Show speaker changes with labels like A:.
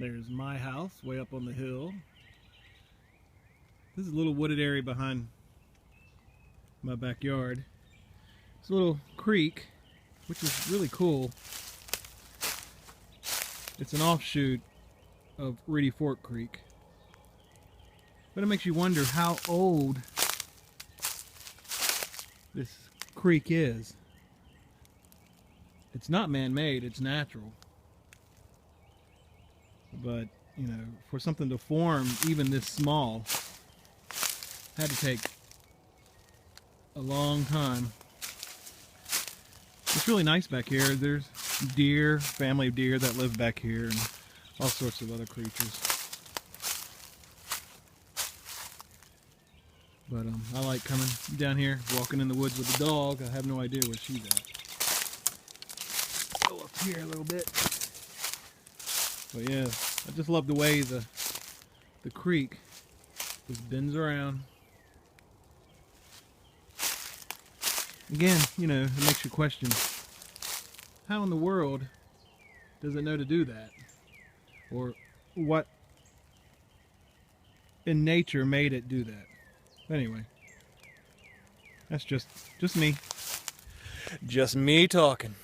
A: There's my house way up on the hill. This is a little wooded area behind my backyard. It's a little creek, which is really cool. It's an offshoot of Reedy Fork Creek. But it makes you wonder how old this creek is. It's not man-made, it's natural. But, you know, for something to form even this small, had to take a long time. It's really nice back here. There's deer, family of deer that live back here, and all sorts of other creatures. But I like coming down here, walking in the woods with the dog. I have no idea where she's at. Go up here a little bit. But yeah, I just love the way the creek just bends around. Again, you know, it makes you question, how in the world does it know to do that? Or what in nature made it do that? Anyway, that's just me. Just me talking.